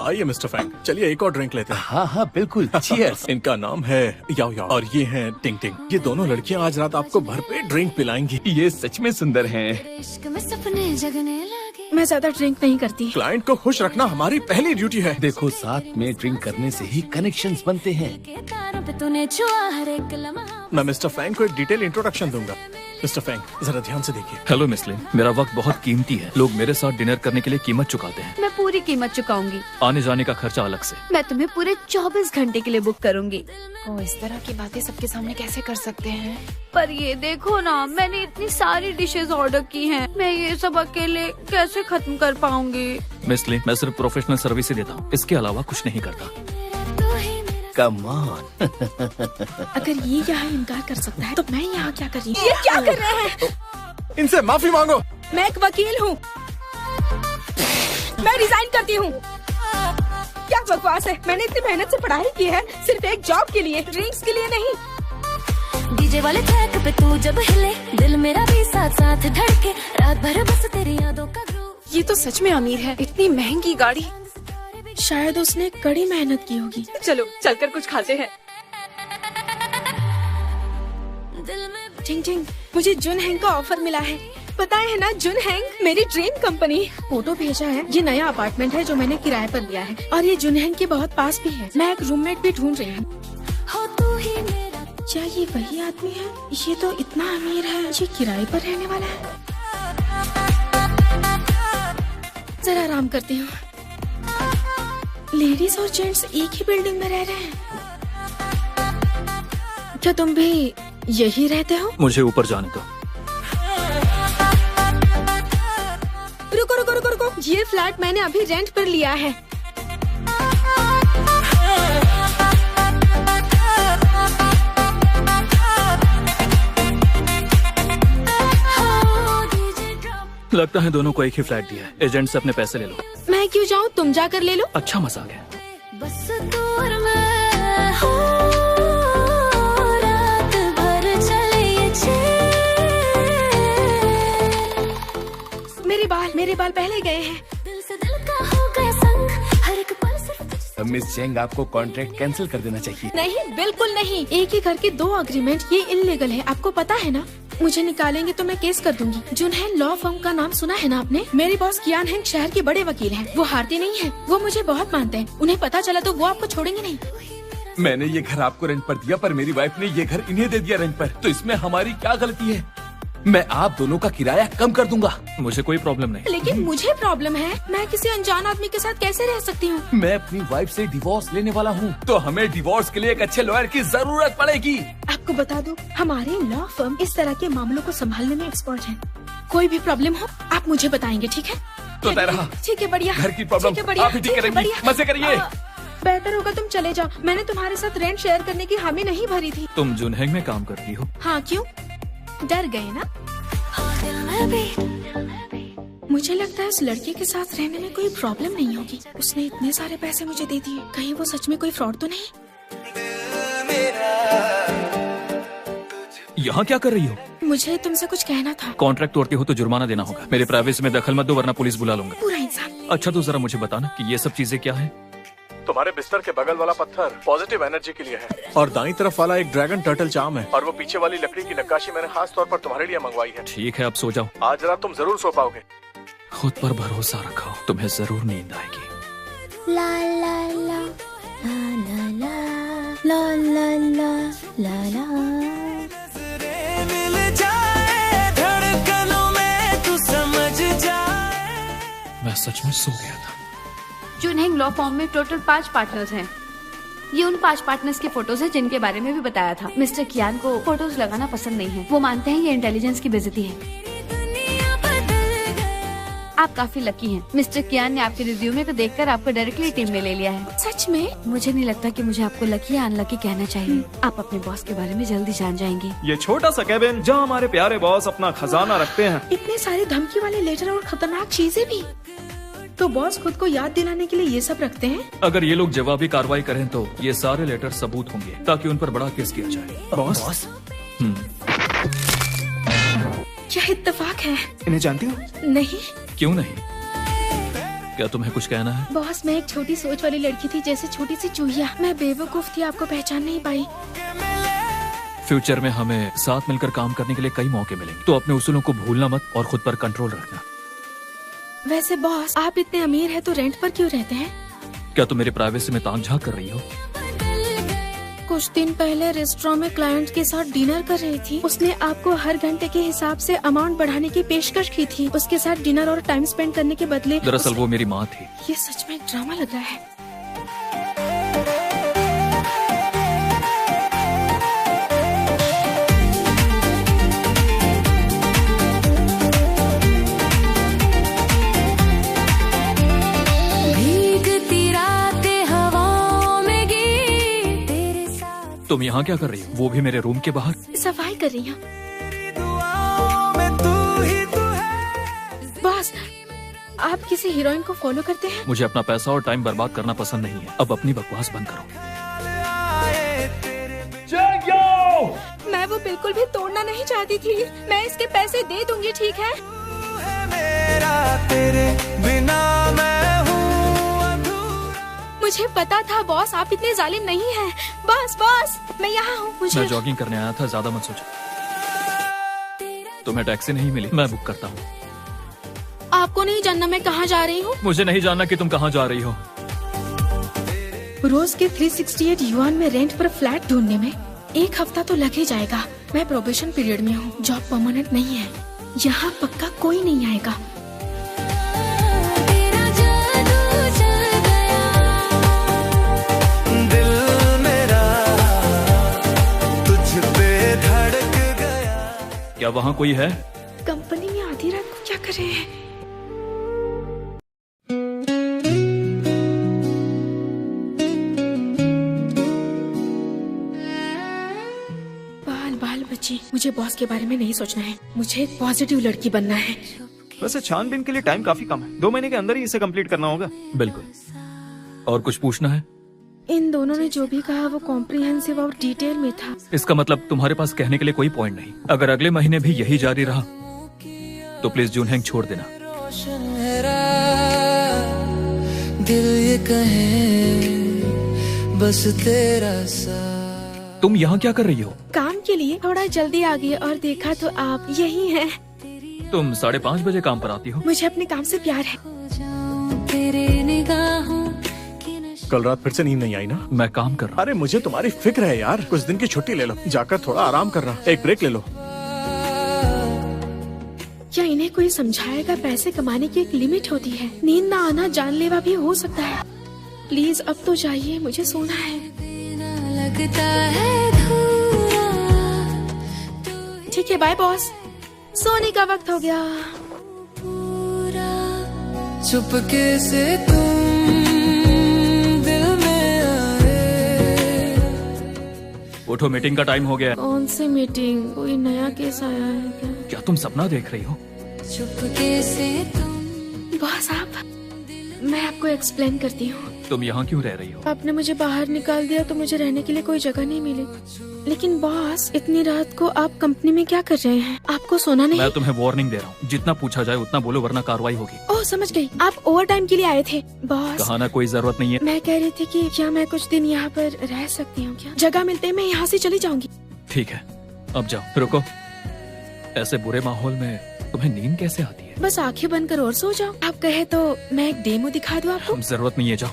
आइए mister Fang, चलिए एक और ड्रिंक लेते हैं। हाँ हाँ बिल्कुल, चीयर्स। इनका नाम है याओ याओ और ये है टिंग टिंग। ये दोनों लड़कियां आज रात आपको भरपेट ड्रिंक पिलाएंगी। ये सच में सुंदर हैं। मैं ज्यादा ड्रिंक नहीं करती। क्लाइंट को खुश रखना हमारी पहली ड्यूटी है। देखो, साथ में ड्रिंक करने से ही कनेक्शंस बनते हैं। मैं मिस्टर फैंग को एक डिटेल इंट्रोडक्शन दूंगा। मिस्टर फैंग, जरा ध्यान से देखिए। हेलो मिस लिन, मेरा वक्त बहुत कीमती है। लोग मेरे साथ डिनर करने के लिए कीमत चुकाते हैं। मैं पूरी कीमत चुकाऊंगी। आने जाने का खर्चा अलग से। मैं तुम्हें पूरे 24 घंटे के लिए बुक करूंगी। ओ, इस तरह की बातें सबके सामने कैसे कर सकते हैं? पर ये देखो ना, मैंने इतनी सारी डिशेस ऑर्डर की हैं। मैं ये सब अकेले कैसे खत्म कर पाऊंगी? मिस लिन, मैं सिर्फ प्रोफेशनल सर्विस ही देता हूँ, इसके अलावा कुछ नहीं करता। Come on. अगर ये यहाँ इनकार कर सकता है तो मैं यहाँ क्या कर रही हूँ? ये क्या कर रहे हैं? इनसे माफी मांगो। मैं एक वकील हूँ। मैं रिजाइन करती हूँ। क्या बकवास है? मैंने इतनी मेहनत से पढ़ाई की है सिर्फ एक जॉब के लिए, ड्रिंक्स के लिए नहीं। डीजे वाले ट्रैक पे तू जब हिले, दिल मेरा भी साथ साथ धड़के, रात भर बस तेरी यादों का ग्रूव। ये तो सच में अमीर है, इतनी महंगी गाड़ी। शायद उसने कड़ी मेहनत की होगी। चलो चलकर कुछ खाते हैं। टिंग टिंग, मुझे जुन हैंग का ऑफर मिला है। पता है ना, जुन हैंग मेरी ड्रीम कंपनी। फोटो भेजा है। ये नया अपार्टमेंट है जो मैंने किराए पर लिया है और ये जुन हैंग के बहुत पास भी है। मैं एक रूममेट भी ढूंढ रही हूँ। क्या ये वही आदमी है? ये तो इतना अमीर है, ये किराए पर रहने वाला है। जरा आराम करती हूँ। लेडीज और जेंट्स एक ही बिल्डिंग में रह रहे हैं। क्या तुम भी यही रहते हो? मुझे ऊपर जाने दो। रुको रुको रुको रुको, ये फ्लैट मैंने अभी रेंट पर लिया है। लगता है दोनों को एक ही फ्लैट दिया है। एजेंट से अपने पैसे ले लो। मैं क्यों जाऊँ? तुम जाकर ले लो। अच्छा मजाक है। बस दूर मैं हूँ, रात भर चलिए मेरे बाल पहले गए हैं। दिल से दिल का हो गया संग, हर एक पल सिर्फ मिस चेंग, आपको कॉन्ट्रैक्ट कैंसिल कर देना चाहिए। नहीं, बिल्कुल नहीं। एक ही घर के 2 अग्रीमेंट, ये इलीगल है। आपको पता है ना? मुझे निकालेंगे तो मैं केस कर दूंगी। जुन हैंग लॉ फर्म का नाम सुना है ना आपने? मेरे बॉस कियान हैंग शहर के बड़े वकील हैं। वो हारते नहीं हैं। वो मुझे बहुत मानते हैं। उन्हें पता चला तो वो आपको छोड़ेंगे नहीं। मैंने ये घर आपको रेंट पर दिया, पर मेरी वाइफ ने ये घर इन्हें दे दिया रेंट पर, तो इसमें हमारी क्या गलती है? मैं आप दोनों का किराया कम कर दूंगा। मुझे कोई प्रॉब्लम नहीं। लेकिन मुझे प्रॉब्लम है। मैं किसी अनजान आदमी के साथ कैसे रह सकती हूँ? मैं अपनी वाइफ से डिवोर्स लेने वाला हूँ, तो हमें डिवोर्स के लिए एक अच्छे लॉयर की जरूरत पड़ेगी। आपको बता दूं, हमारे लॉ फर्म इस तरह के मामलों को संभालने में एक्सपर्ट है। कोई भी प्रॉब्लम हो आप मुझे बताएंगे, ठीक है? तो तरह ठीक है, बढ़िया। घर की प्रॉब्लम ठीक है, बढ़िया, आप ही ठीक ठीक है, करेंगी। बढ़िया। मजे करिए। बेहतर होगा तुम चले जाओ। मैंने तुम्हारे साथ रेंट शेयर करने की हामी नहीं भरी थी। तुम जुन हैंग में काम करती हो? हाँ, क्यों? डर गए ना? दिल में भी। मुझे लगता है उस लड़के के साथ रहने में कोई प्रॉब्लम नहीं होगी। उसने इतने सारे पैसे मुझे दे दिए, कहीं वो सच में कोई फ्रॉड तो नहीं? यहाँ क्या कर रही हो? मुझे तुमसे कुछ कहना था। कॉन्ट्रैक्ट तोड़ती हो तो जुर्माना देना होगा। मेरे प्राइवेसी में दखल मत दो वरना पुलिस बुला लूंगा। पूरा इंसान। अच्छा तो जरा मुझे बताना कि ये सब चीजें क्या है? तुम्हारे बिस्तर के बगल वाला पत्थर पॉजिटिव एनर्जी के लिए है और दाईं तरफ वाला एक ड्रैगन टर्टल चार्म है और वो पीछे वाली लकड़ी की नक्काशी मैंने खास तौर पर तुम्हारे लिए मंगवाई है। ठीक है, अब सो जाओ। आज रात तुम जरूर सो पाओगे। खुद पर भरोसा रखो, तुम्हें जरूर नींद आएगी। ला ला ला ला ला ला ला ला ला ला मिल जाए धड़कनों में तू समझ जाए। मैं सच में सो गया था। जुन हैंग लॉ फर्म में टोटल 5 पार्टनर्स हैं। ये उन 5 पार्टनर्स के फोटोज हैं जिनके बारे में भी बताया था। मिस्टर कियान को फोटोज लगाना पसंद नहीं है। वो मानते हैं ये इंटेलिजेंस की बेइज्जती है। आप काफी लकी हैं। मिस्टर कियान ने आपके रिज्यूमे को देखकर आपको डायरेक्टली टीम में ले लिया है। सच में? मुझे नहीं लगता कि मुझे आपको लकी या अनलकी कहना चाहिए। आप अपने बॉस के बारे में जल्दी जान जाएंगे। ये छोटा सा केबिन जहाँ हमारे प्यारे बॉस अपना खजाना रखते हैं। इतने सारे धमकी वाले लेटर और खतरनाक चीजें भी। तो बॉस खुद को याद दिलाने के लिए ये सब रखते हैं? अगर ये लोग जवाबी कार्रवाई करें तो ये सारे लेटर सबूत होंगे ताकि उन पर बड़ा केस किया जाए। बॉस? क्या इत्तेफाक है? इन्हें जानती हो? नहीं। क्यों नहीं? क्या तुम्हें कुछ कहना है? बॉस, मैं एक छोटी सोच वाली लड़की थी, जैसे छोटी सी चूहिया। मैं बेवकूफ थी, आपको पहचान नहीं पाई। फ्यूचर में हमें साथ मिलकर काम करने के लिए कई मौके मिलेंगे, तो अपने उसूलों को भूलना मत और खुद पर कंट्रोल रखना। वैसे बॉस, आप इतने अमीर हैं तो रेंट पर क्यों रहते हैं? क्या तुम मेरे प्राइवेसी में ताक झांक कर रही हो? कुछ दिन पहले रेस्टोरेंट में क्लाइंट के साथ डिनर कर रही थी। उसने आपको हर घंटे के हिसाब से अमाउंट बढ़ाने की पेशकश की थी। उसके साथ डिनर और टाइम स्पेंड करने के बदले दरअसल वो मेरी माँ थी। ये सच में एक ड्रामा लग रहा है। तुम यहाँ क्या कर रही हो? वो भी मेरे रूम के बाहर। सफाई कर रही हूँ। बॉस, आप किसी हीरोइन को फॉलो करते हैं? मुझे अपना पैसा और टाइम बर्बाद करना पसंद नहीं है। अब अपनी बकवास बंद करो। मैं वो बिल्कुल भी तोड़ना नहीं चाहती थी। मैं इसके पैसे दे दूंगी, ठीक है? मुझे पता था बॉस, आप इतने जालिम नहीं हैं। बॉस, मैं यहाँ हूँ। मैं जॉगिंग करने आया था, ज्यादा मत सोचो। तुम्हें टैक्सी नहीं मिली, मैं बुक करता हूँ। आपको नहीं जानना मैं कहाँ जा रही हूँ? मुझे नहीं जानना कि तुम कहाँ जा रही हो। रोज के 368 युआन में रेंट पर फ्लैट ढूंढने में 1 हफ्ता तो लग ही जाएगा। मैं प्रोबेशन पीरियड में हूँ, जॉब परमानेंट नहीं है। यहाँ पक्का कोई नहीं आएगा। क्या वहाँ कोई है? कंपनी में आधी रात को क्या कर रहे हैं? बाल बच्ची, मुझे बॉस के बारे में नहीं सोचना है। मुझे एक पॉजिटिव लड़की बनना है। वैसे छानबीन के लिए टाइम काफी कम है। 2 महीने के अंदर ही इसे कंप्लीट करना होगा। बिल्कुल। और कुछ पूछना है? इन दोनों ने जो भी कहा वो कॉम्प्रिहेंसिव और डिटेल में था। इसका मतलब तुम्हारे पास कहने के लिए कोई पॉइंट नहीं। अगर अगले महीने भी यही जारी रहा तो प्लीज जूनहेंग छोड़ देना। दिल ये कहे बस तेरा सा। तुम यहाँ क्या कर रही हो? काम के लिए थोड़ा जल्दी आ गई और देखा तो आप यही हैं। तुम 5:30 बजे काम पर आती हो? मुझे अपने काम से प्यार है। तेरे निगाहों कल रात फिर से नींद नहीं आई ना? मैं काम कर रहा हूँ। अरे मुझे तुम्हारी फिक्र है यार। कुछ दिन की छुट्टी ले लो, जाकर थोड़ा आराम करना। एक ब्रेक ले लो। क्या इन्हें कोई समझाएगा? पैसे कमाने की एक लिमिट होती है। नींद ना आना जानलेवा भी हो सकता है। प्लीज अब तो जाइए, मुझे सोना है। लगता है ठीक है, बाय बॉस। सोने का वक्त हो गया। चुपके से तुम दिल में आए। उठो, मीटिंग का टाइम हो गया। कौन सी मीटिंग? कोई नया केस आया है क्या? क्या तुम सपना देख रही हो? चुपके से तुम। बॉस, मैं आपको एक्सप्लेन करती हूँ। तुम यहाँ क्यों रह रही हो? आपने मुझे बाहर निकाल दिया तो मुझे रहने के लिए कोई जगह नहीं मिली। लेकिन बॉस, इतनी रात को आप कंपनी में क्या कर रहे हैं? आपको सोना नहीं? मैं तुम्हें वार्निंग दे रहा हूँ, जितना पूछा जाए उतना बोलो वरना कार्रवाई होगी। ओह, समझ गई। आप ओवर टाइम के लिए आए थे। बॉस, कहा ना कोई जरूरत नहीं है। मैं कह रही थी कि क्या मैं कुछ दिन यहाँ पर रह सकती हूँ क्या? जगह मिलते ही मैं यहाँ से चली जाऊंगी। ठीक है, अब जाओ। रुको, ऐसे बुरे माहौल में तुम्हें नींद कैसे आती है? बस आंखें बंद कर और सो जाओ। आप कहे तो मैं एक डेमो दिखा दूँ आपको? जरूरत नहीं है, जाओ।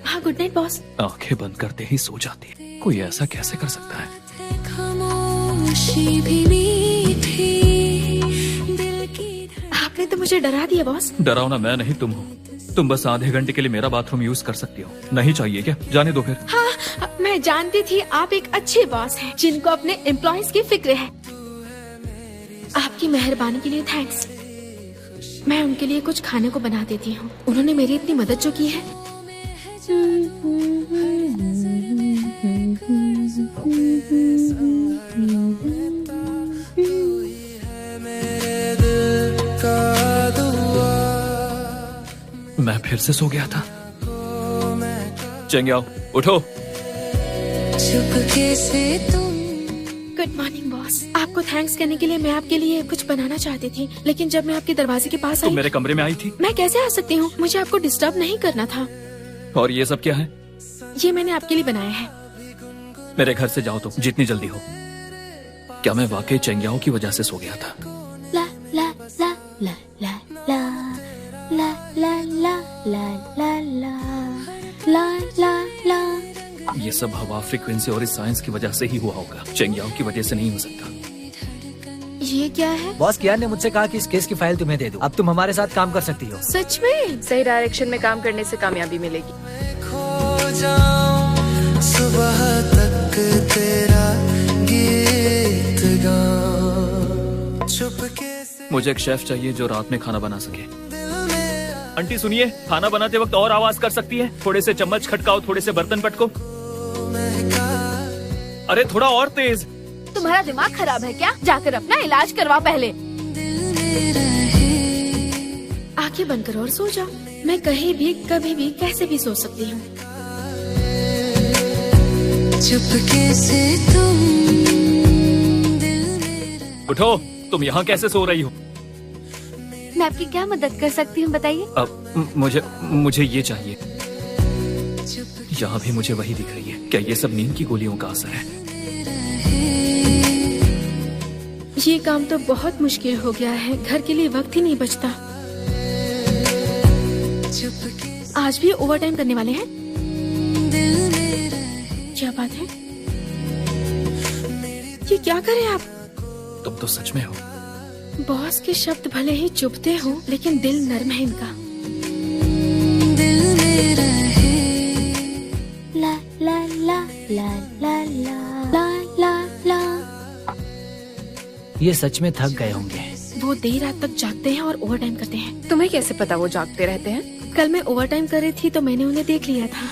हाँ, गुड नाइट बॉस। आंखें बंद करते ही सो जाती है। कोई ऐसा कैसे कर सकता है? खामोशी भी मीठी दिल की। आपने तो मुझे डरा दिया बॉस। डरावना मैं नहीं, तुम हो। तुम बस आधे घंटे के लिए मेरा बाथरूम यूज कर सकती हो। नहीं चाहिए क्या? जाने दो फिर। हाँ, मैं जानती थी आप एक अच्छे बॉस हैं जिनको अपने एम्प्लॉयज की फिक्र है। आपकी मेहरबानी के लिए थैंक्स। मैं उनके लिए कुछ खाने को बना देती हूँ। उन्होंने मेरी इतनी मदद जो की है। मैं फिर से सो गया था। चेंग्याओ, उठो। चुपके से तुम। Good morning boss. आपको थैंक्स कहने के लिए मैं आपके लिए कुछ बनाना चाहती थी, लेकिन जब मैं आपके दरवाजे के पास तुम आई, मेरे कमरे में आई थी मैं कैसे आ सकती हूँ? मुझे आपको डिस्टर्ब नहीं करना था। और ये सब क्या है? ये मैंने आपके लिए बनाया है। मेरे घर से जाओ तुम, जितनी जल्दी हो। क्या मैं वाकई चेंगियाओं की वजह से सो गया था? ला ला ला ला ला ला ला ला ला ला ला ला ला ला। ये सब हवा, फ्रीक्वेंसी और इस साइंस की वजह से ही हुआ होगा। चेंगियाओं की वजह से नहीं हो सकता। ये क्या है? बॉस कियान ने मुझसे कहा कि इस केस की फाइल तुम्हें दे दूं। अब तुम हमारे साथ काम कर सकती हो। सच में? सही डायरेक्शन में काम करने से कामयाबी मिलेगी। खो जाऊं सुबह तक तेरा गीत गाऊं चुपके से। मुझे एक शेफ चाहिए जो रात में खाना बना सके। आंटी सुनिए, खाना बनाते वक्त और आवाज कर सकती है? थोड़े से चम्मच खटकाओ, थोड़े से बर्तन पटको। अरे थोड़ा और तेज। तुम्हारा दिमाग खराब है क्या? जाकर अपना इलाज करवा पहले। आंखें बंद करो और सो जाओ। मैं कहीं भी, कभी भी, कैसे भी सो सकती हूँ। चुपके से तुम उठो, तुम यहाँ कैसे सो रही हो? मैं आपकी क्या मदद कर सकती हूँ बताइए? अब मुझे ये चाहिए। यहाँ भी मुझे वही दिख रही है। क्या ये सब नींद की गोलियों का असर है? ये काम तो बहुत मुश्किल हो गया है। घर के लिए वक्त ही नहीं बचता। आज भी ओवरटाइम करने वाले हैं? क्या बात है? ये क्या करें आप? तुम तो सच में हो। बॉस के शब्द भले ही चुभते हो, लेकिन दिल नर्म है इनका। ला ला ला ला ला ला ला ला। ये सच में थक गए होंगे। वो देर रात तक जागते हैं और ओवरटाइम करते हैं। तुम्हें कैसे पता वो जागते रहते हैं? कल मैं ओवरटाइम कर रही थी तो मैंने उन्हें देख लिया था।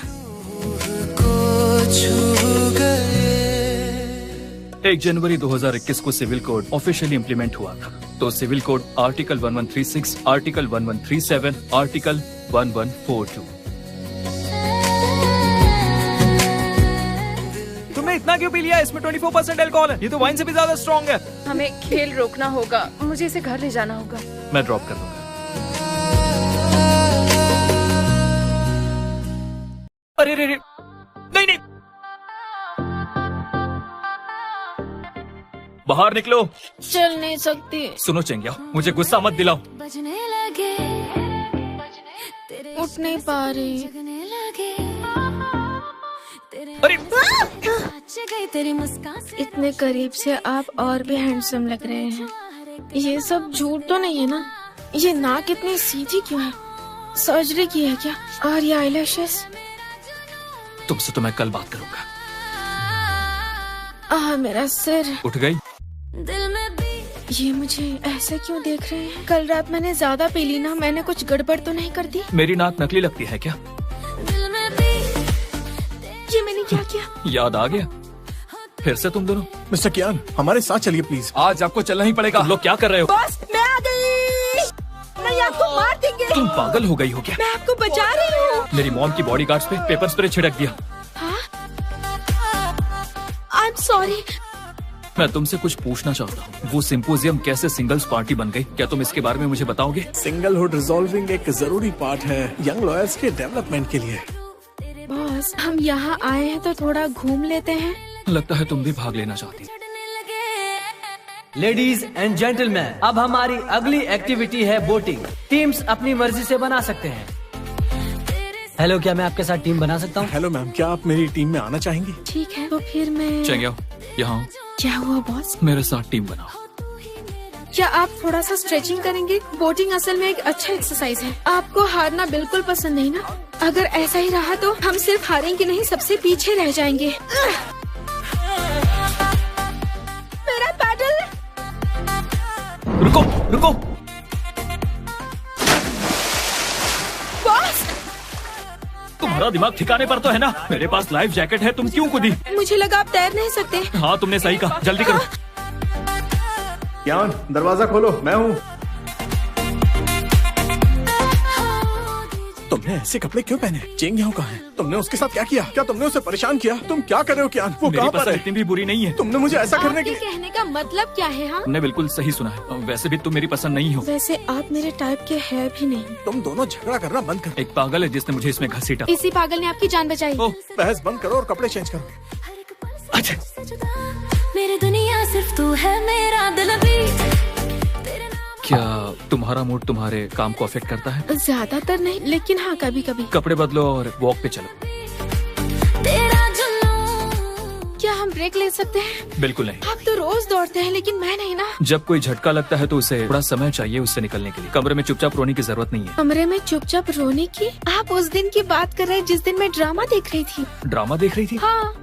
1 जनवरी 2021 को सिविल कोड ऑफिशियली इम्प्लीमेंट हुआ था। तो civil code article 1136, article 1137, article 1142। तुमने इतना क्यों पी लिया? इसमें 24% अल्कोहल है। ये तो वाइन से भी ज्यादा स्ट्रॉन्ग है। हमें खेल रोकना होगा। मुझे इसे घर ले जाना होगा। मैं ड्रॉप कर दूंगा। अरे रे रे, नहीं नहीं, बाहर निकलो। चल नहीं सकती। सुनो चेंगिया, मुझे गुस्सा मत दिलाओ। बजने लगे, उठ नहीं पा रही। जगने लगे, अरे गई तेरी मुस्कान। इतने करीब से आप और भी हैंडसम लग रहे हैं। ये सब झूठ तो नहीं है ना? ये नाक इतनी सीधी क्यों है? सर्जरी की है क्या? और ये आईलैशेस? तुमसे तो मैं कल बात करूंगा। मेरा सिर। उठ गई? दिल में भी ये मुझे ऐसे क्यों देख रहे हैं? कल रात मैंने ज्यादा पी ली ना? मैंने कुछ गड़बड़ तो नहीं कर दी? मेरी नाक नकली लगती है क्या? दिल में भी ये मैंने क्या किया? याद आ गया फिर से तुम दोनों। मिस्टर कियान, हमारे साथ चलिए प्लीज। आज आपको चलना ही पड़ेगा। तुम लोग क्या कर रहे हो? बॉस, मैं आ गई। नहीं, आपको मार देंगे। तुम पागल हो गई हो क्या? मैं आपको बचा रही हूँ। मेरी मॉम की बॉडीगार्ड्स पे पेपर स्प्रे छिड़क दिया। I am sorry. मैं तुमसे कुछ पूछना चाहता हूँ। वो सिंपोजियम कैसे सिंगल्स पार्टी बन गई? क्या तुम इसके बारे में मुझे बताओगे? सिंगलहुड रिजॉल्विंग एक जरूरी पार्ट है यंग लॉयर्स के डेवलपमेंट के लिए। बॉस, हम यहाँ आए हैं तो थोड़ा घूम लेते हैं। लगता है तुम भी भाग लेना चाहती। लेडीज एंड जेंटलमैन, अब हमारी अगली एक्टिविटी है बोटिंग। टीम्स अपनी मर्जी से बना सकते हैं। हेलो, क्या मैं आपके साथ टीम बना सकता हूँ? हेलो मैम, क्या आप मेरी टीम में आना चाहेंगी? ठीक है, तो फिर मैं। चेंगिया, यहाँ क्या हुआ बॉस? मेरे साथ टीम बनाओ। क्या आप थोड़ा सा स्ट्रेचिंग करेंगे? बोटिंग असल में एक अच्छा एक्सरसाइज है। आपको हारना बिल्कुल पसंद नहीं ना? अगर ऐसा ही रहा तो हम सिर्फ हारेंगे नहीं, सबसे पीछे रह जाएंगे। मेरा पैडल। रुको रुको। बॉस, तुम्हारा दिमाग ठिकाने पर तो है ना? मेरे पास लाइफ जैकेट है, तुम क्यों कूदी? मुझे लगा आप तैर नहीं सकते। हाँ, तुमने सही कहा, जल्दी करो। कियान, दरवाजा खोलो, मैं हूँ। तुमने तुमने ऐसे कपड़े क्यों पहने? चेंग यहाँ कहाँ है? तुमने उसके साथ क्या किया? क्या तुमने उसे परेशान किया? तुम क्या कर रहे हो कियान? वो कहाँ पर है? इतनी भी बुरी नहीं है। तुमने मुझे ऐसा करने आपके कहने का मतलब क्या है? हाँ, तुमने बिल्कुल सही सुना है। वैसे भी तुम मेरी पसंद नहीं हो। वैसे आप मेरे टाइप के है भी नहीं। तुम दोनों झगड़ा करना बंद करो। एक पागल है जिसने मुझे इसमें घसीटा। इसी पागल ने आपकी जान बचाई। बहस बंद करो और कपड़े चेंज करो। मेरी दुनिया सिर्फ तू है, मेरा दिल भी। क्या तुम्हारा मूड तुम्हारे काम को अफेक्ट करता है? ज्यादातर नहीं, लेकिन हाँ कभी कभी। कपड़े बदलो और वॉक पे चलो। क्या हम ब्रेक ले सकते हैं? बिल्कुल नहीं। आप तो रोज दौड़ते हैं, लेकिन मैं नहीं ना। जब कोई झटका लगता है तो उसे थोड़ा समय चाहिए उससे निकलने के लिए। कमरे में चुपचाप रोने की जरूरत नहीं है। कमरे में चुपचाप रोने की? आप उस दिन की बात कर रहे हैं जिस दिन मैं ड्रामा देख रही थी। ड्रामा देख रही थी? हाँ,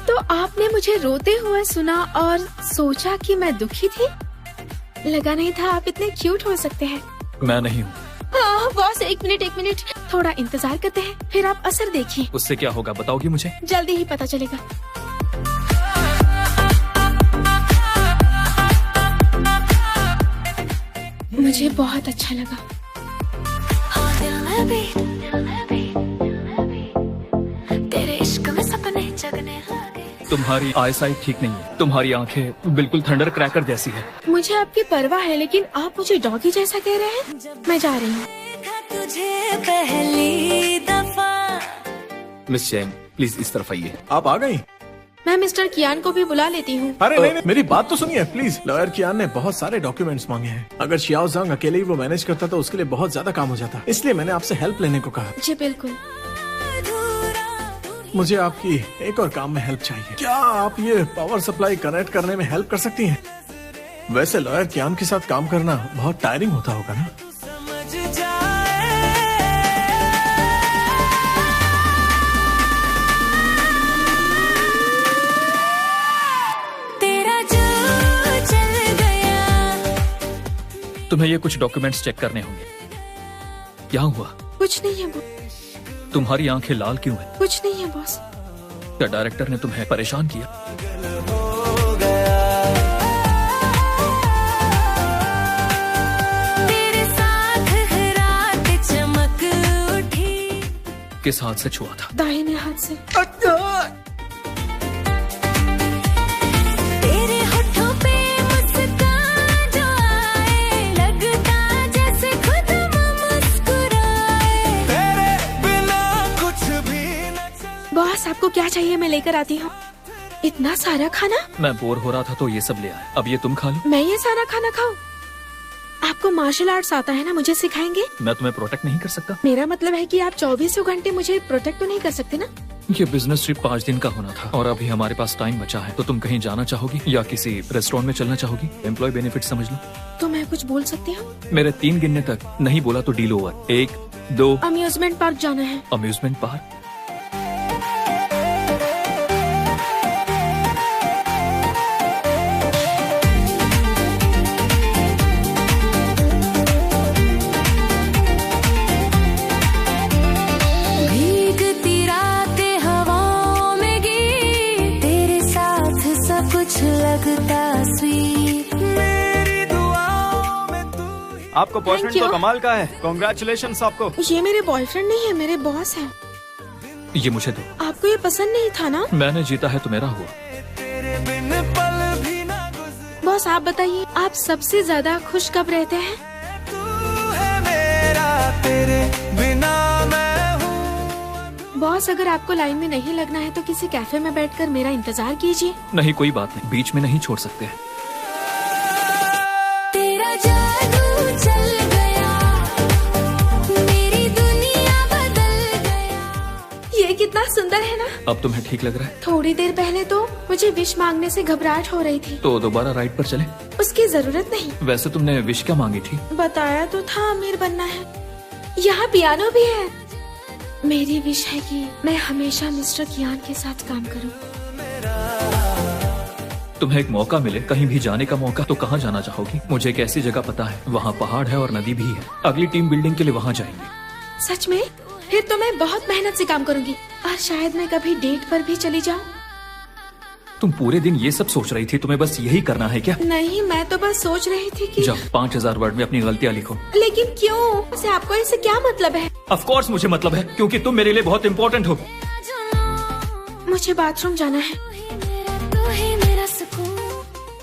तो आपने मुझे रोते हुए सुना और सोचा कि मैं दुखी थी। लगा नहीं था आप इतने क्यूट हो सकते हैं। मैं नहीं हूँ। हाँ बॉस, एक मिनट, थोड़ा इंतजार करते हैं, फिर आप असर देखिए। उससे क्या होगा बताओगी मुझे? जल्दी ही पता चलेगा। मुझे बहुत अच्छा लगा। तेरे इश्क में सपने जगने लगे। तुम्हारी आईसाइट ठीक नहीं है। तुम्हारी आंखें बिल्कुल थंडर क्रैकर जैसी है। मुझे आपकी परवाह है, लेकिन आप मुझे डॉगी जैसा कह रहे हैं। मैं जा रही हूँ। तुझे पहली दफा। मिस चैंग प्लीज इस तरफ आइए। आप आ गई? मैं मिस्टर कियान को भी बुला लेती हूँ। अरे नहीं, मेरी बात तो सुनिए प्लीज। लॉयर कियान ने बहुत सारे डॉक्यूमेंट्स मांगे हैं। अगर शियाओ ज़ांग अकेले ही वो मैनेज करता तो उसके लिए बहुत ज्यादा काम हो जाता, इसलिए मैंने आपसे हेल्प लेने को कहा। जी बिल्कुल। मुझे आपकी एक और काम में हेल्प चाहिए। क्या आप ये पावर सप्लाई कनेक्ट करने में हेल्प कर सकती हैं? वैसे लॉयर कियान के साथ काम करना बहुत टायरिंग होता होगा ना? तुम्हें ये कुछ डॉक्यूमेंट्स चेक करने होंगे। क्या हुआ? कुछ नहीं है बॉस। तुम्हारी आंखें लाल क्यों है? कुछ नहीं है बॉस। क्या डायरेक्टर ने तुम्हें परेशान किया? तेरे साथ रात चमक उठी। किस हाथ से छुआ था? दाहिने हाथ से। तेरे होठों पे मुस्कान जो आए, लगता जैसे खुद मुस्कुराए। तेरे बिना कुछ भी न। बॉस आपको क्या चाहिए? मैं लेकर आती हूँ। इतना सारा खाना? मैं बोर हो रहा था तो ये सब ले आया। अब ये तुम खा लो। मैं ये सारा खाना खाऊं? आपको मार्शल आर्ट्स आता है ना, मुझे सिखाएंगे? मैं तुम्हें प्रोटेक्ट नहीं कर सकता। मेरा मतलब है कि आप 24 घंटे मुझे प्रोटेक्ट तो नहीं कर सकते ना? ये बिजनेस ट्रिप 5 दिन का होना था और अभी हमारे पास टाइम बचा है। तो तुम कहीं जाना चाहोगी या किसी रेस्टोरेंट में चलना चाहोगी? एम्प्लॉय बेनिफिट समझ लो। तो मैं कुछ बोल सकती हूँ? मेरे 3 गिनने तक नहीं बोला तो डील ओवर। 1 2। अम्यूजमेंट पार्क जाना है। Amusement park? भीगती रातें हवाओं में गी, तेरे साथ सब कुछ लगता स्वीट। मेरी दुआओं में तू। आपको बॉयफ्रेंड Thank तो you. कमाल का है। कॉन्ग्रेचुलेशंस आपको। ये मेरे बॉयफ्रेंड नहीं है, मेरे बॉस है। ये मुझे दो। आपको ये पसंद नहीं था ना? मैंने जीता है तो मेरा हुआ। बॉस आप बताइए, आप सबसे ज्यादा खुश कब रहते हैं? बॉस अगर आपको लाइन में नहीं लगना है तो किसी कैफे में बैठकर मेरा इंतजार कीजिए। नहीं कोई बात नहीं, बीच में नहीं छोड़ सकते हैं। तेरा जादू चल गया, मेरी दुनिया बदल गया। ये कितना सुंदर है ना? अब तुम्हें ठीक लग रहा है? थोड़ी देर पहले तो मुझे विश मांगने से घबराहट हो रही थी। तो दोबारा राइड पर चले? उसकी जरूरत नहीं। वैसे तुमने विश क्या मांगी थी? बताया तो था अमीर बनना है। यहाँ पियानो भी है। मेरी विश है कि मैं हमेशा मिस्टर कियान के साथ काम करूं। तुम्हें एक मौका मिले, कहीं भी जाने का मौका, तो कहाँ जाना चाहोगी? मुझे एक ऐसी जगह पता है, वहाँ पहाड़ है और नदी भी है। अगली टीम बिल्डिंग के लिए वहाँ जाएंगे। सच में? फिर तो मैं बहुत मेहनत से काम करूंगी और शायद मैं कभी डेट पर भी चली जाऊं। तुम पूरे दिन ये सब सोच रही थी, तुम्हें बस यही करना है क्या? नहीं, मैं तो बस सोच रही थी कि जाओ 5000 वर्ड में अपनी गलतियाँ लिखो। लेकिन क्यों? उसे आपको इससे क्या मतलब है? ऑफ कोर्स मुझे मतलब है, क्योंकि तुम मेरे लिए बहुत इम्पोर्टेंट हो। मुझे बाथरूम जाना है।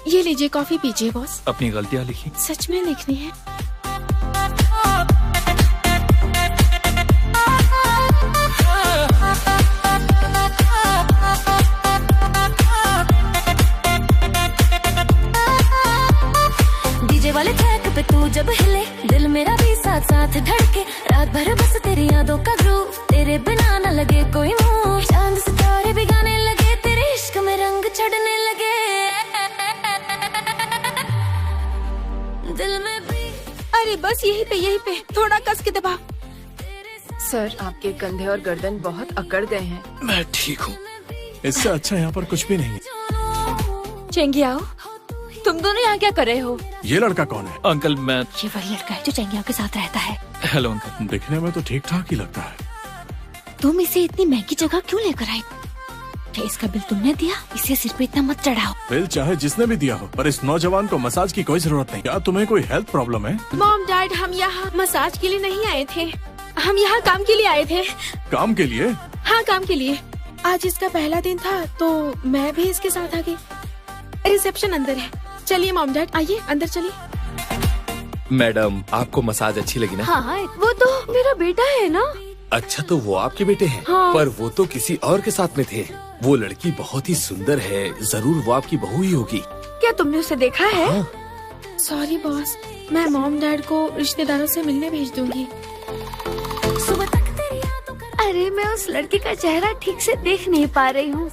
ये लीजिए, कॉफी पीजिए बॉस। अपनी गलतियाँ लिखी? सच में लिखनी है। डीजे वाले ट्रैक पे तू जब हिले, दिल मेरा भी साथ साथ धड़के, रात भर बस तेरी यादों का ग्रूव, तेरे बिना न लगे कोई मूव, चांद सितारे भी गाने लगे, तेरे इश्क में रंग चढ़ने लगे, दिल में भी। अरे बस यहीं पे थोड़ा कस के दबा। सर, आपके कंधे और गर्दन बहुत अकड़ गए हैं। मैं ठीक हूँ। इससे अच्छा यहाँ पर कुछ भी नहीं है। चेंगियाओ, तुम दोनों यहाँ क्या कर रहे हो? ये लड़का कौन है? अंकल मैं। ये वही लड़का है जो चेंगियाओ के साथ रहता है। Hello uncle. दिखने में तो ठीक ठाक ही लगता है। तुम इसे इतनी महंगी जगह क्यों लेकर आए? इसका बिल तुमने दिया? इसे सिर पे इतना मत चढ़ाओ। बिल चाहे जिसने भी दिया हो, पर इस नौजवान को मसाज की कोई जरूरत नहीं। क्या तुम्हें कोई हेल्थ प्रॉब्लम है? मॉम डैड, हम यहाँ मसाज के लिए नहीं आए थे, हम यहाँ काम के लिए आए थे। काम के लिए? हाँ, काम के लिए। आज इसका पहला दिन था तो मैं भी इसके साथ आ गई। रिसेप्शन अंदर है। चलिए मॉम डैड, आइए अंदर चलिए। मैडम, आपको मसाज अच्छी लगी ना? हाँ, वो तो मेरा बेटा है ना। अच्छा, तो वो आपके बेटे हैं? हाँ। पर वो तो किसी और के साथ में थे। वो लड़की बहुत ही सुंदर है, जरूर वो आपकी बहू ही होगी। क्या तुमने उसे देखा है? हाँ। सॉरी बॉस, मैं मॉम डैड को रिश्तेदारों से मिलने भेज दूंगी। अरे मैं उस लड़की का चेहरा ठीक से देख नहीं पा रही हूँ।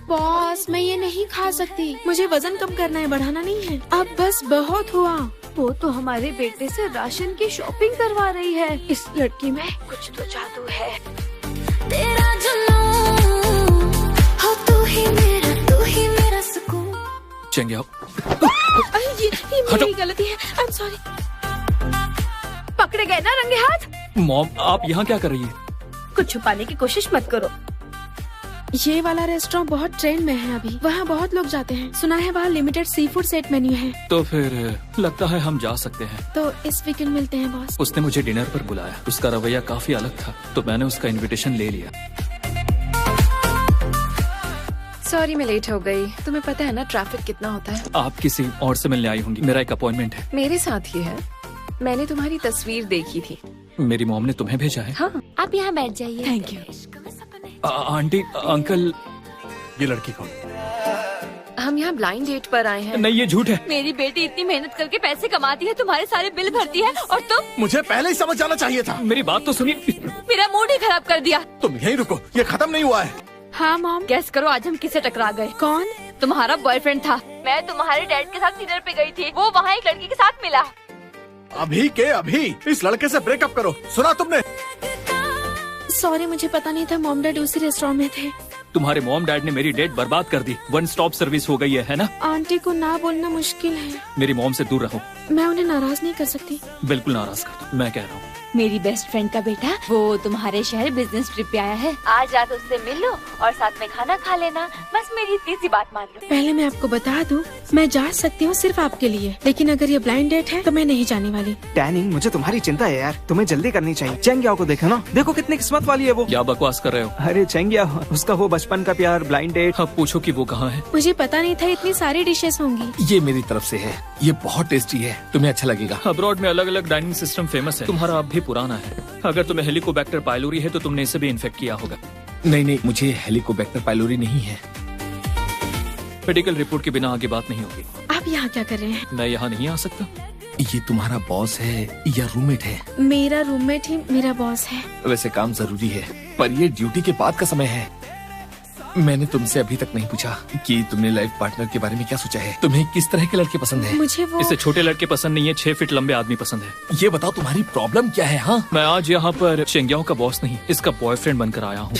बॉस, मैं ये नहीं खा सकती, मुझे वजन कम करना है, बढ़ाना नहीं है। अब बस बहुत हुआ। वो तो हमारे बेटे से राशन की शॉपिंग करवा रही है। इस लड़की में कुछ तो जादू है। तेरा जुनून हो, तू ही मेरा सुकून। चेंगियाओ, ये मेरी गलती है, आई एम सॉरी। पकड़े गए ना रंगे हाथ। मॉम आप यहाँ क्या कर रही है? कुछ छुपाने की कोशिश मत करो। ये वाला रेस्टोरेंट बहुत ट्रेंड में है अभी, वहाँ बहुत लोग जाते हैं। सुना है वहाँ limited sea food set menu है। तो फिर लगता है हम जा सकते हैं। तो इस वीकेंड मिलते हैं बॉस। उसने मुझे डिनर पर बुलाया, उसका रवैया काफी अलग था, तो मैंने उसका इनविटेशन ले लिया। सॉरी मैं लेट हो गई। तुम्हें पता है ना ट्रैफिक कितना होता है। आप किसी और से मिलने आई होंगी, मेरा एक अपॉइंटमेंट है। मेरे साथ ही है, मैंने तुम्हारी तस्वीर देखी थी। मेरी मॉम ने तुम्हें भेजा है? हाँ। आप यहाँ बैठ जाइए। Thank you. Aunty, uncle. ये लड़की कौन? हम यहाँ ब्लाइंड डेट पर आए हैं। नहीं, ये झूठ है। मेरी बेटी इतनी मेहनत करके पैसे कमाती है, तुम्हारे सारे बिल भरती है, और तुम। मुझे पहले ही समझ जाना चाहिए था। मेरी बात तो सुनिए। मेरा मूड ही खराब कर दिया। तुम यहीं रुको, ये खत्म नहीं हुआ है। हाँ मॉम। गैस करो आज हम किससे टकरा गए? कौन? तुम्हारा बॉयफ्रेंड था। मैं तुम्हारे डैड के साथ डिनर पे गई थी, वो वहाँ एक लड़की के साथ मिला। अभी के अभी इस लड़के से ब्रेकअप करो। सुना तुमने? सॉरी, मुझे पता नहीं था मॉम डैड उसी रेस्टोरेंट में थे। तुम्हारे मॉम डैड ने मेरी डेट बर्बाद कर दी। वन स्टॉप सर्विस हो गई है ना? आंटी को ना बोलना मुश्किल है। मेरी मॉम से दूर रहो। मैं उन्हें नाराज नहीं कर सकती। बिल्कुल नाराज कर दो, मैं कह रहा हूँ। मेरी बेस्ट फ्रेंड का बेटा वो तुम्हारे शहर बिजनेस ट्रिप पे आया है। आज रात उससे मिल लो और साथ में खाना खा लेना। बस मेरी इतनी सी बात मान लो। पहले मैं आपको बता दूं, मैं जा सकती हूँ सिर्फ आपके लिए, लेकिन अगर ये ब्लाइंड डेट है तो मैं नहीं जाने वाली। टैनिंग, मुझे तुम्हारी चिंता है यार, तुम्हें जल्दी करनी चाहिए। चेंगियाओ को देखा ना, देखो कितनी किस्मत वाली है वो। क्या बकवास कर रहे हो? अरे चेंगियाओ, उसका वो बचपन का प्यार, ब्लाइंड डेट। अब पूछो कि वो कहाँ है। मुझे पता नहीं था इतनी सारी डिशेस होंगी। ये मेरी तरफ से है, ये बहुत टेस्टी है, तुम्हें अच्छा लगेगा। अब्रॉड में अलग अलग डाइनिंग सिस्टम फेमस है, तुम्हारा अब भी पुराना है। अगर तुम्हें हेलिकोबैक्टर पाइलोरी है तो तुमने इसे भी इन्फेक्ट किया होगा। नहीं, मुझे हेलिकोबैक्टर पाइलोरी नहीं है। मेडिकल रिपोर्ट के बिना आगे बात नहीं होगी। आप यहाँ क्या कर रहे हैं? मैं यहाँ नहीं आ सकता। ये तुम्हारा बॉस है या रूममेट है? मेरा रूममेट ही मेरा बॉस है। वैसे काम जरूरी है, पर ये ड्यूटी के बाद का समय है। मैंने तुमसे अभी तक नहीं पूछा कि तुमने लाइफ पार्टनर के बारे में क्या सोचा है। तुम्हें किस तरह के लड़के पसंद है? मुझे वो इसे छोटे लड़के पसंद नहीं है, 6 फीट लंबे आदमी पसंद है। ये बताओ तुम्हारी प्रॉब्लम क्या है? हाँ, मैं आज यहाँ पर चेंगियाओ का बॉस नहीं, इसका बॉयफ्रेंड बनकर आया हूँ।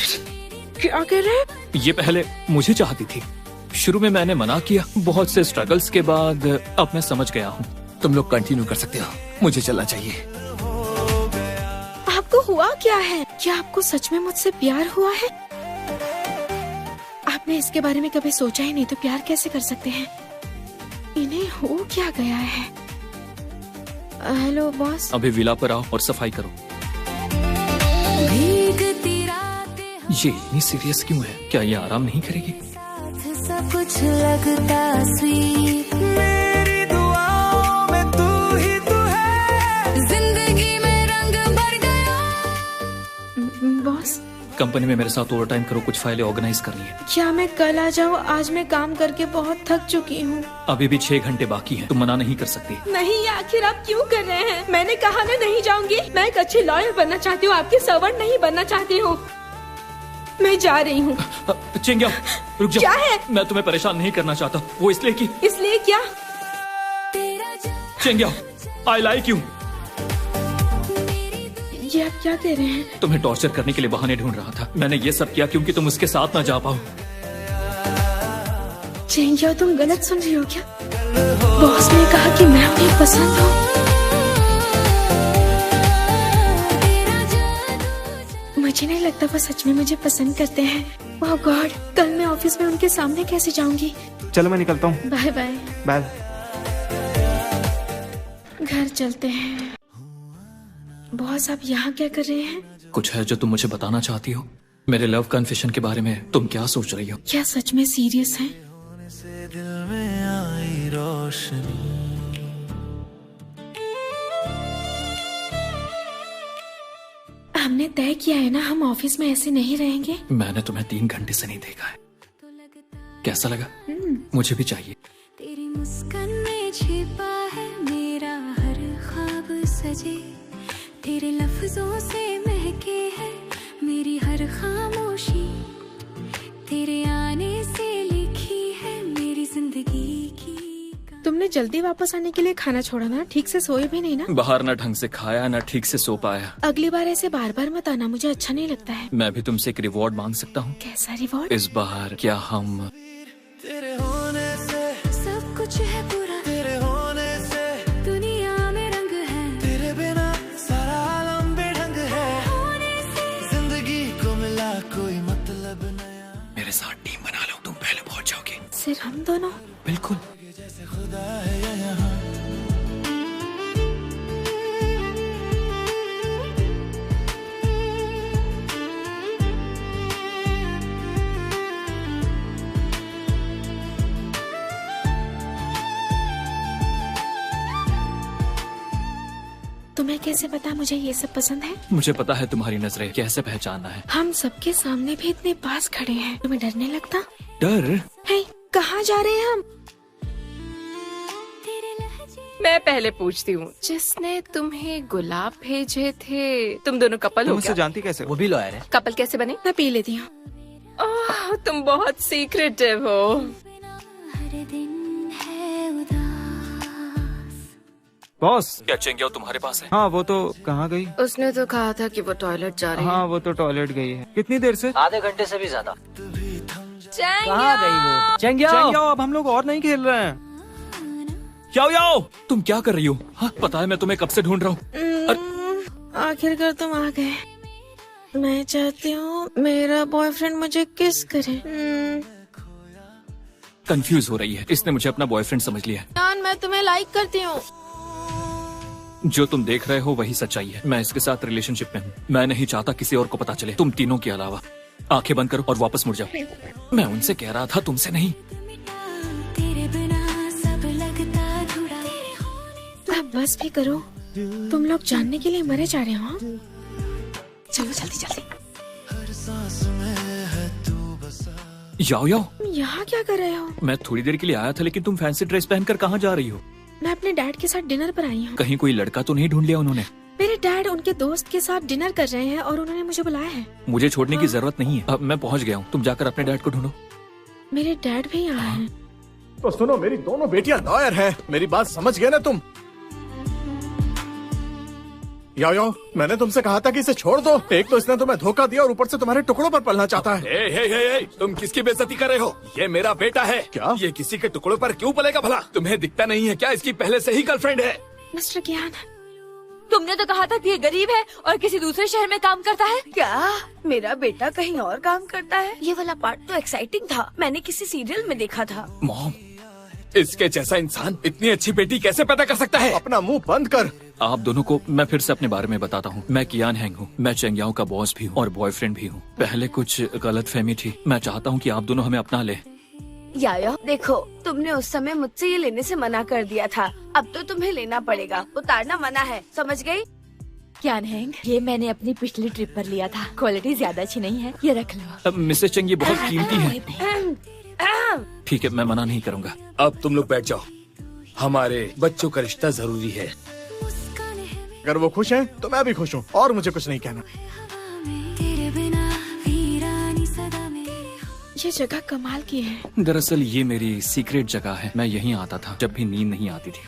क्या कह रहे हैं? ये पहले मुझे चाहती थी, शुरू में मैंने मना किया, बहुत से स्ट्रगल्स के बाद अब मैं समझ गया हूँ। तुम लोग कंटिन्यू कर सकते हो, मुझे चलना चाहिए। आपको हुआ क्या है? क्या आपको सच में मुझसे प्यार हुआ है? आपने मैं इसके बारे में कभी सोचा ही नहीं, तो प्यार कैसे कर सकते हैं? इन्हें हो क्या गया है? Hello boss. अभी विला पर आओ और सफाई करो। ये इतनी सीरियस क्यों है? क्या ये आराम नहीं करेगी? सब कुछ लगता स्वीट, मेरी दुआओं में तू ही तू है, जिंदगी में रंग भर गया। बॉस, कंपनी में मेरे साथ ओवर टाइम करो, कुछ फाइलें ऑर्गेनाइज करनी है। क्या मैं कल आ जाऊँ? आज मैं काम करके बहुत थक चुकी हूँ। अभी भी 6 घंटे बाकी हैं, तुम मना नहीं कर सकती। नहीं, आखिर आप क्यों कर रहे हैं? मैंने कहा ना नहीं जाऊंगी। मैं एक अच्छी लॉयर बनना चाहती हूँ, आपकी सर्वेंट नहीं बनना चाहती हूँ। मैं जा रही हूँ। चिंग्या, रुक जाओ। क्या है? मैं तुम्हें परेशान नहीं करना चाहता, वो इसलिए कि। इसलिए क्या? चिंग्या, आई लाइक यू। ये आप क्या कह रहे हैं? तुम्हें टॉर्चर करने के लिए बहाने ढूंढ रहा था। मैंने ये सब किया क्योंकि तुम उसके साथ ना जा पाओ। चिंग्या, तुम गलत सुन रही हो क्या? बॉस ने कहा कि मैं उन्हें पसंद हूँ। मुझे नहीं लगता वो सच में मुझे पसंद करते हैं। ओह गॉड, कल मैं ऑफिस में उनके सामने कैसे जाऊंगी? चलो मैं निकलता हूँ। Bye bye. बाय। घर चलते हैं। बॉस, आप यहाँ क्या कर रहे हैं? कुछ है जो तुम मुझे बताना चाहती हो? मेरे लव कन्फेशन के बारे में तुम क्या सोच रही हो? क्या सच में सीरियस है? दिल में आई रोशनी, हमने तय किया है ना, हम ऑफिस में ऐसे नहीं रहेंगे। मैंने तुम्हें 3 घंटे से नहीं देखा है। कैसा लगा? मुझे भी चाहिए। तेरी मुस्कान में छिपा है मेरा हर ख्वाब सजे, तेरे लफ्जों से महके है मेरी हर खामोशी, तेरे आने से लिखी है मेरी जिंदगी की। तुमने जल्दी वापस आने के लिए खाना छोड़ा ना? ठीक से सोए भी नहीं ना? बाहर ना ढंग से खाया ना ठीक से सो पाया। अगली बार ऐसे बार बार मत आना, मुझे अच्छा नहीं लगता है। मैं भी तुमसे एक रिवॉर्ड मांग सकता हूँ? कैसा रिवॉर्ड? इस बार क्या हम तेरे होने से सब कुछ है पूरा, तेरे होने से दुनिया में रंग है, तेरे बिना सारा आलम बेढंग है, होने से जिंदगी को मिला कोई मतलब नया। मेरे साथ टीम बना लो, तुम पहले पहुँच जाओगे। सिर्फ हम दोनों? बिल्कुल। जैसे खुदा है यहाँ। तुम्हें कैसे पता मुझे ये सब पसंद है? मुझे पता है तुम्हारी नजरें कैसे पहचानना है। हम सबके सामने भी इतने पास खड़े हैं, तुम्हें डर नहीं लगता? डर? हे, कहाँ जा रहे हैं हम? मैं पहले पूछती हूँ, जिसने तुम्हें गुलाब भेजे थे, तुम दोनों कपल तुम हो उससे क्या? जानती कैसे? वो भी लॉयर है। कपल कैसे बने? मैं पी लेती हूँ। ओह, तुम बहुत सीक्रेटिव हो। हर दिन है उदास। बॉस, क्या चिंग्या तुम्हारे पास है? हाँ वो तो कहाँ गई? उसने तो कहा था कि वो टॉयलेट जा रही हाँ वो तो टॉयलेट गई है। कितनी देर से? आधे घंटे से भी ज्यादा। है। कहाँ गई वो? चेंगिया, चेंगिया, अब हम लोग और नहीं खेल रहे हैं। याओ याओ, तुम क्या कर रही हो? हाँ, पता है मैं तुम्हें कब से ढूंढ रहा हूँ। आखिरकार तुम आ गए। मैं चाहती हूँ मेरा बॉयफ्रेंड मुझे किस करे। कंफ्यूज हो रही है, इसने मुझे अपना बॉयफ्रेंड समझ लिया है। जान, मैं तुम्हें लाइक करती हूँ। जो तुम देख रहे हो वही सच्चाई है। मैं इसके साथ रिलेशनशिप में हूँ। मैं नहीं चाहता किसी और को पता चले, तुम तीनों के अलावा। आंखें बंद करो और वापस मुड़ जाओ। मैं उनसे कह रहा था, तुमसे नहीं। तेरे बिना सब लगता अधूरा। अब बस भी करो, तुम लोग जानने के लिए मरे जा रहे हो। चलो जल्दी जल्दी। हर सांस में है तू बसा। याओ याओ, यहाँ क्या कर रहे हो? मैं थोड़ी देर के लिए आया था, लेकिन तुम फैंसी ड्रेस पहनकर कहाँ जा रही हो? मैं अपने डैड के साथ डिनर पर आई हूँ। कहीं कोई लड़का तो नहीं ढूंढ लिया उन्होंने? मेरे डैड उनके दोस्त के साथ डिनर कर रहे हैं और उन्होंने मुझे बुलाया है। मुझे छोड़ने की जरूरत नहीं है, अब मैं पहुँच गया हूँ। तुम जाकर अपने डैड को ढूंढो। मेरे डैड भी यहाँ हैं। तो सुनो, मेरी दोनों बेटियां लॉयर हैं। मेरी बात समझ गए ना तुम? याओ, मैंने तुमसे कहा था कि इसे छोड़ दो। एक तो इसने तुम्हें धोखा दिया और ऊपर से तुम्हारे टुकड़ों पर पलना चाहता है। हे, तुम किसकी बेइज्जती कर रहे हो? ये मेरा बेटा है। क्या? ये किसी के टुकड़ों पर क्यों पलेगा भला? तुम्हें दिखता नहीं है क्या इसकी पहले से ही गर्लफ्रेंड है? मिस्टर ज्ञान, तुमने तो कहा था कि ये गरीब है और किसी दूसरे शहर में काम करता है। क्या मेरा बेटा कहीं और काम करता है? ये वाला पार्ट तो एक्साइटिंग था, मैंने किसी सीरियल में देखा था। मॉम, इसके जैसा इंसान इतनी अच्छी बेटी कैसे पैदा कर सकता है? अपना मुंह बंद कर। आप दोनों को मैं फिर से अपने बारे में बताता हूँ। मैं कियान हैंग हूँ। मैं चेंगयाओ का बॉस भी हूँ और बॉयफ्रेंड भी हूँ। पहले कुछ गलतफहमी थी। मैं चाहता हूँ कि आप दोनों हमें अपना ले। याया, देखो तुमने उस समय मुझसे ये लेने से मना कर दिया था, अब तो तुम्हें लेना पड़ेगा। उतारना मना है, समझ गई? कियान हैंग, ये मैंने अपनी पिछली ट्रिप पर लिया था। क्वालिटी ज्यादा अच्छी नहीं है, ये रख लो। मिसेस चेंग, ये बहुत कीमती है। ठीक है, मैं मना नहीं करूँगा। अब तुम लोग बैठ जाओ, हमारे बच्चों का रिश्ता जरूरी है। अगर वो खुश हैं तो मैं भी खुश हूँ और मुझे कुछ नहीं कहना। ये जगह कमाल की है। दरअसल ये मेरी सीक्रेट जगह है। मैं यहीं आता था जब भी नींद नहीं आती थी।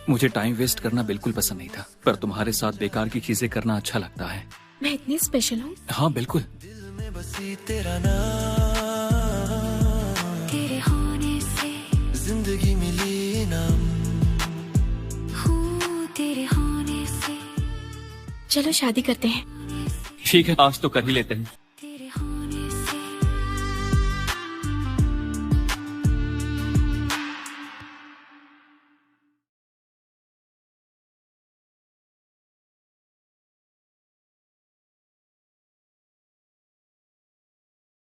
मुझे टाइम वेस्ट करना बिल्कुल पसंद नहीं था, पर तुम्हारे साथ बेकार की चीजें करना अच्छा लगता है। मैं इतनी स्पेशल हूँ? हाँ बिल्कुल। तेरा नाम तेरे होने से जिंदगी मिली इनाम। हूँ तेरे होने से। चलो शादी करते हैं। ठीक है, आज तो कर ही लेते हैं।